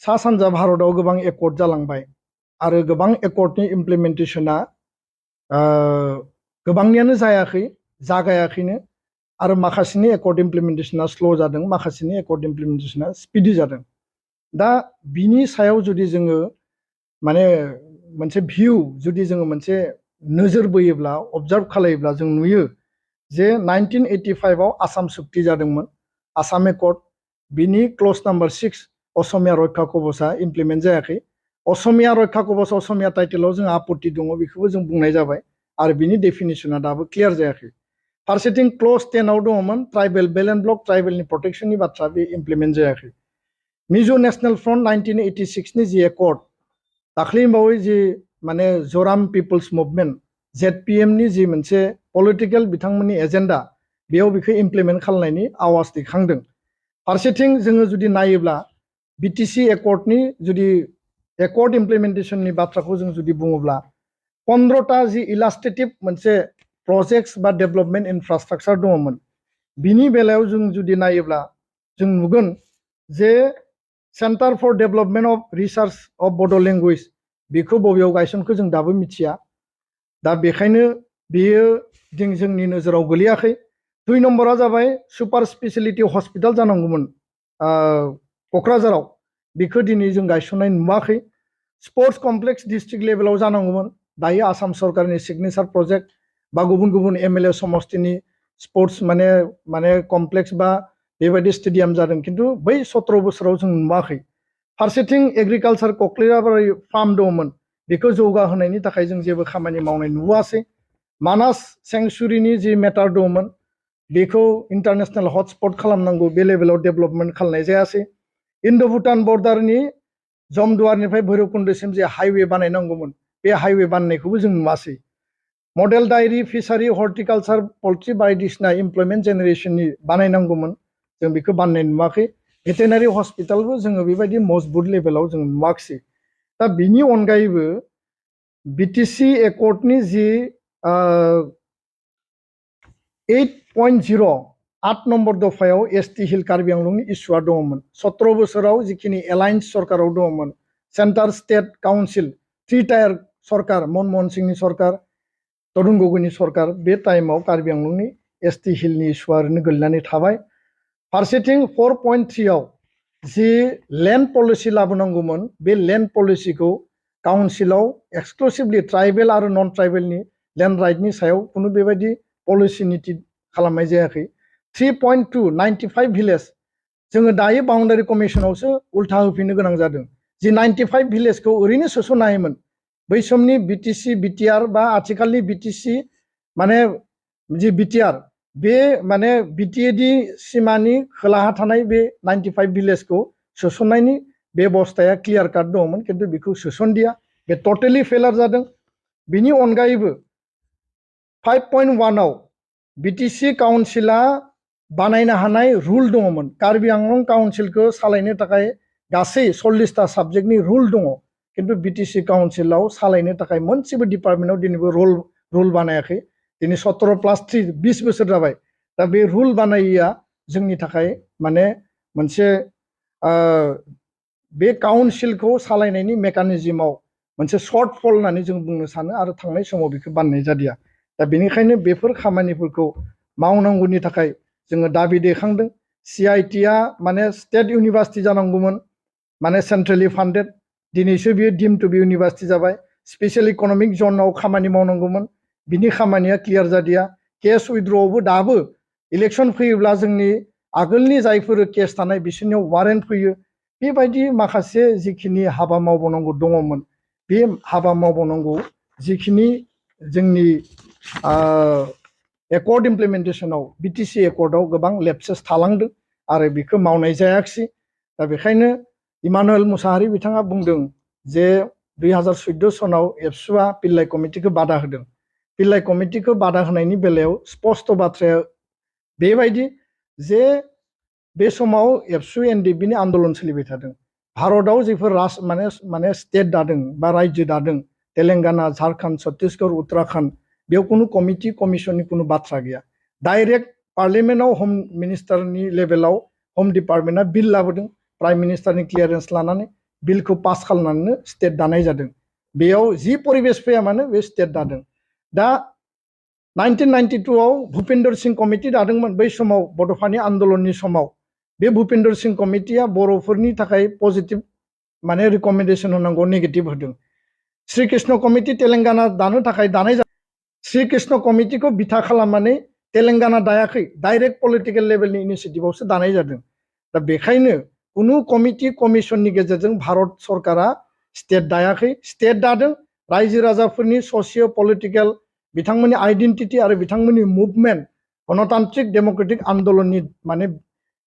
सा सानजा भारताव गोबां एकर्ड जालांबाय आरो गोबां एकर्डनि इमप्लिमेन्टेशना गोबांनियानो जायाखै जागायाखैनो आरो माखासेनि एकर्ड इमप्लिमेन्टेशना स्ल' जादों माखासेनि एकर्ड इमप्लिमेन्टेशना स्पिडि जादों दा बिनि सायाव जुदि जोङो माने मोनसे भिउ जुदि जोङो मोनसे नोजोर बोयोब्ला अबजार्भ खालायोब्ला जों नुयो जे 1985 आव आसाम सुक्ति जादोंमोन आसाम एकर्ड बिनि क्लज नाम्बार 6 असमिया रक्षा कवचआ इमप्लिमेन्ट जायाखै असमिया रक्षा कवच असमिया टाइटेलाव जों आपत्ति दङ बेखौबो जों बुंनाय जाबाय आरो बिनि डेफिनेशना दाबो क्लियार जायाखै फारसेथिं क्लज 10 आव दङमोन ट्राइबेल बेल एन्ड ब्लक ट्राइबेलनि प्रटेक्शननि बाथ्रा बे इमप्लिमेन्ट जायाखै मिजो नेशनेल फ्रन्ट 1986 नि जि एकर्ड दाख्लैबावै जि माने जराम पिपल्स मुभमेन्ट ZPM नि जि मोनसे पलिटिकेल बिथांमोननि एजेन्डा बेयाव बेखौ इमप्लिमेन्ट खालामनायनि आवाज दैखांदों फारसेथिं जोङो जुदि नायोब्ला BTC एकर्डनि जुदि एकर्ड इमप्लिमेन्टेशननि बाथ्राखौ जों जुदि बुङोब्ला 15टा जि इलास्ट्रेटिभ मोनसे प्रजेक्ट्स बा डेभलपमेन्ट इनफ्रास्ट्राक्चार दङमोन बिनि बेलायाव जों जुदि नायोब्ला जों नुगोन जे centre for development of research of Bodo' language बेखौ बबेयाव गायसनखो जों दाबो मिथिया दा बेखायनो बेयो जोंनि नोजोराव गोलैयाखै 2 नम्बरा जाबाय सुपार स्पेसिलिटी हस्पिटाल जानांगौमोन क'क्राझाराव बेखौ दिनै जों गायसननाय नुवाखै स्पर्ट्स कमप्लेक्स डिस्ट्रिक्ट लेभेलाव जानांगौमोन दायो आसाम सरकारनि सिगनेचार प्रजेक्ट बा गुबुन गुबुन MLA समष्टिनि स्पर्ट्स माने कमप्लेक्स बा बेबायदि स्टेडियाम जादों खिन्थु बै 17 बोसोराव जों नुवाखै फारसेथिं एग्रिकालचार कक्लेराबारि फार्म दङमोन बेखौ जौगाहोनायनि थाखाय जों जेबो खामानि मावनाय नुवासै मानास सेंचुरिनि जि मेटार दङमोन बेखौ इन्टारनेशनेल हटस्पट खालामनांगौ बे लेभेलाव डेभलपमेन्ट खालामनाय जायासै इन्ड' भुटान बर्डारनि जमदुवारनिफ्राय भैरबकुन्दसिम जे हाइवे बानायनांगौमोन बे हाइवे बानायनायखौबो जों नुवासै मडेल डायरी फिसारि हर्टिकालचार पल्ट्रि बायदिसिना इमप्लयमेन्ट जेनेरेशननि बानायनांगौमोन जों बेखौ बानायनाय नुवाखै भेटेनारि हस्पिटालबो जोङो बेबायदि मजबुत लेभेलाव जों नुवाखै दा बिनि अनगायैबो BTC एकर्डनि जि 8.0 8 नम्बर दफायाव ST हिल कार्बि आंलंनि इस्युआ दङमोन 17 बोसोराव जिखिनि एलायन्स सरकाराव दङमोन सेन्टार स्टेट काउन्सिल 3 टायार सरकार मनमोहन सिंहनि सरकार तरुण गगैनि सरकार बे टाइमाव कार्बि आंलंनि ST हिलनि इस्युआ ओरैनो गोलैनानै थाबाय फारसेथिं 4.3 आव जि लेन्ड पलिसि लाबोनांगौमोन बे लेन्ड पलिसिखौ काउन्सिलाव एक्सक्लुसिभलि ट्राइबेल आरो नन ट्राइबेलनि लेन्ड राइटनि सायाव खुनु बेबायदि पलिसि नीति खालामनाय जायाखै 3.2 95 भिलेज जोङो दायो बाउन्डारि कमिसनावसो उल्था होफिननो गोनां जादों जि 95 भिलेजखौ ओरैनो सोस'नो हायोमोन बै समनि BTC BTR बा आथिखालनि BTC माने जि BTR बे माने BTAD सिमानि खोलाहा थानाय बे 95 भिलेजखौ सोसननायनि बेबस्थाया क्लियार काट दङमोन खिन्थु बेखौ सोसनदिया बे टटेलि फेलार जादों बिनि अनगायैबो 5.1 आव BTC काउन्सिला बानायनो हानाय रुल दङमोन कार्बि आंलं काउन्सिलखौ सालायनो थाखाय गासै 40टा साबजेक्टनि रुल दङ खिन्थु BTC काउन्सिलाव सालायनो थाखाय मोनसेबो डिपार्टमेन्टआव दिनैबो रुल बानायाखै दिनै 17+3 20 बोसोर जाबाय दा बे रुल बानायैया जोंनि थाखाय माने मोनसे बे काउन्सिलखौ सालायनायनि मेकानिजमाव मोनसे सर्ट फल होननानै जों बुंनो सानो आरो थांनाय समाव बेखौ बानायनाय जादिया दा बेनिखायनो बेफोर खामानिफोरखौ मावनांगौनि थाखाय जोङो दाबि दैखांदों CITआ माने स्टेट इउनिभार्सिटि जानांगौमोन माने सेन्ट्रेलि फान्डेड दिनैसो बियो डिम टु बि इउनिभार्सिटि जाबाय स्पेशल इकनमिक जनाव खामानि मावनांगौमोन बिनि खामानिया क्लियार जादिया केस उइथड्रआवबो दाबो इलेक्सन फैयोब्ला जोंनि आगोलनि जायफोर केस थानाय बिसोरनियाव वारेन्ट फैयो बेबायदि माखासे जिखिनि हाबा मावबावनांगौ दङमोन बे हाबा मावबावनांगौ जिखिनि जोंनि एकर्ड इमप्लिमेन्टेशनाव BTC एकर्डआव गोबां लेप्सेस थालांदों आरो बेखौ मावनाय जायाखिसै दा बेखायनो इमानुएल मुसाहारि बिथाङा बुंदों जे 2014 सनाव एबसुआ पिल्लाइ कमिटिखौ बादा होदों पिल्लाइ कमिटिखौ बादा होनायनि बेलायाव स्पष्ट बाथ्राया बेबायदि जे बे समाव एबसु NDPनि आन्दोलन सोलिबाय थादों भारतआव जेफोर माने स्टेट दादों बा रायजो दादों तेलेंगाना झारखंड छत्तीसगढ़ उत्तराखंड बेयाव कुनु कमिटि कमिसननि कुनु बाथ्रा गैया डाइरेक्ट पार्लियामेन्टआव होम मिनिस्टारनि लेभेलाव होम डिपार्टमेन्टआ बिल लाबोदों प्राइम मिनिस्टारनि क्लियारेन्स लानानै बिलखौ पास खालामनानै स्टेट दानाय जादों बेयाव जि परिबेस फैया मानो बे स्टेट दादों दा 1992 आव भुपेन्द्र सिंह कमिटि दादोंमोन बै समाव बड'फानि आन्दोलननि समाव बे भुपेन्द्र सिंह कमिटिया बर'फोरनि थाखाय पजिटिभ माने रिकमेन्डेसन होनांगौ नेगेटिभ होदों श्री कृष्ण कमिटि तेलेंगाना दानो थाखाय दानाय जादों श्री कृष्ण कमिटिखौ बिथा खालामनानै तेलेंगाना दायाखै डाइरेक्ट पलिटिकेल लेभेलनि इनिशिएटिभआवसो दानाय जादों दा बेखायनो कुनु कमिटि कमिसननि गेजेरजों भारत सरकारा स्टेट दायाखै स्टेट दादों रायजो राजाफोरनि ससिय' पलिटिकेल बिथांमोननि आइडेन्टिटि आरो बिथांमोननि मुभमेन्ट गणतान्त्रिक डेम'क्रेटिक आन्दोलननि माने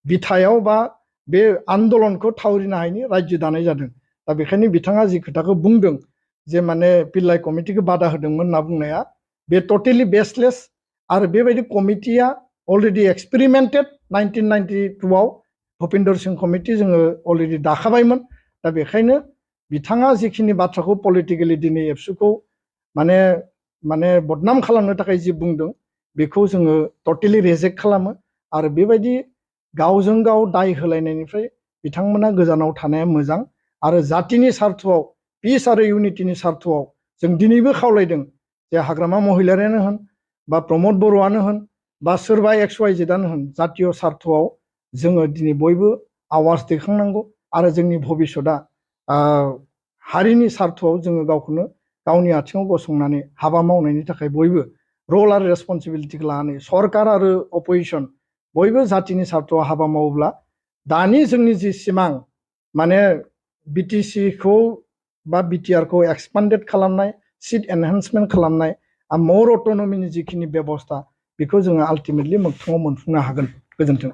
बिथायाव बा बे आन्दोलनखौ थावरिनो हायैनि रायजो दानाय जादों दा बेखायनो बिथाङा जि खोथाखौ बुंदों जे माने पिल्लाय कमिटिखौ बादा होदोंमोन होनना बुंनाया बे टटेलि बेसलेस आरो बेबायदि कमिटिया अलरेडि एक्सपेरिमेन्टेड 1992 आव भुपेन्द्र सिंह कमिटि जोङो अलरेडि दाखाबायमोन दा बेखायनो बिथाङा जिखिनि बाथ्राखौ पलिटिकेलि दिनै एबसुखौ माने माने बदनाम खालामनो थाखाय जि बुंदों बेखौ जोङो टटेलि रिजेक्ट खालामो आरो बेबायदि गावजों गाव दाय होलायनायनिफ्राय बिथांमोना गोजानाव थानाया मोजां आरो जातिनि सार्थआव पिस आरो इउनिटिनि सार्थआव जों दिनैबो खावलायदों जे हाग्रामा महिलारियानो होन बा प्रमद बर'आनो होन बा सोरबा XYZआनो होन जातीय सार्थआव जोङो दिनै बयबो आवाज दैखांनांगौ आरो जोंनि भबिष्यतआ हारिनि सार्थआव जोङो गावखौनो गावनि आथिङाव गसंनानै हाबा मावनायनि थाखाय बयबो रल आरो रेसपन्सिबिलिटिखौ लानानै सरकार आरो अपोजिसन बयबो जातिनि सार्थआव हाबा मावोब्ला दानि जोंनि जि सिमां माने बिटिसिखौ बा बिटिआरखौ एक्सपान्डेड खालामनाय सिट एनहेन्समेन्ट खालामनाय मोर अट'नमिनि जिखिनि बेबस्था बेखौ जोङो आल्टिमेटलि मोगथाङाव मोनफुंनो हागोन गोजोन्थों